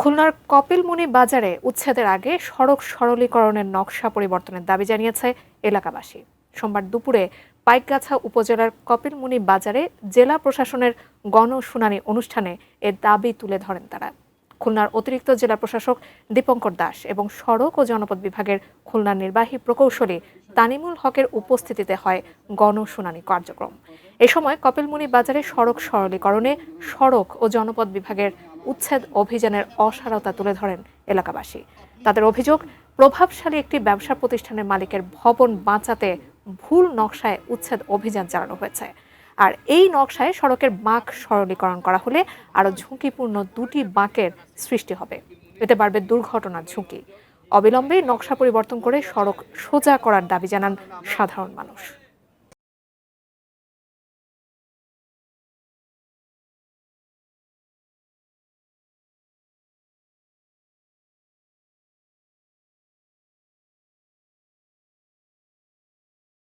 খুলনার কপিলমুনি বাজারে উচ্ছেদের আগে সড়ক সরলীকরণের নকশা পরিবর্তনের দাবি জানিয়েছে এলাকাবাসী। সোমবার দুপুরে পাইকগাছা উপজেলার কপিলমুনি বাজারে জেলা প্রশাসনের গণশুনানি অনুষ্ঠানে এ দাবি তুলে ধরেন তারা। খুলনার অতিরিক্ত জেলা প্রশাসক দীপঙ্কর দাস এবং সড়ক ও জনপদ বিভাগের খুলনার নির্বাহী প্রকৌশলী তানিমুল হকের উপস্থিতিতে হয় গণশুনানি কার্যক্রম। এ সময় কপিলমুনি বাজারে সড়ক সরলীকরণে সড়ক ও জনপদ বিভাগের উচ্ছেদ অভিযানের অসারতা তুলে ধরেন এলাকাবাসী। তাদের অভিযোগ, প্রভাবশালী একটি ব্যবসা প্রতিষ্ঠানের মালিকের ভবন বাঁচাতে ভুল নকশায় উচ্ছেদ অভিযান চালানো হয়েছে। আর এই নকশায় সড়কের বাঁক সরলীকরণ করা হলে আরও ঝুঁকিপূর্ণ দুটি বাঁকের সৃষ্টি হবে। এতে বাড়বে দুর্ঘটনার ঝুঁকি। অবিলম্বে নকশা পরিবর্তন করে সড়ক সোজা করার দাবি জানান সাধারণ মানুষ।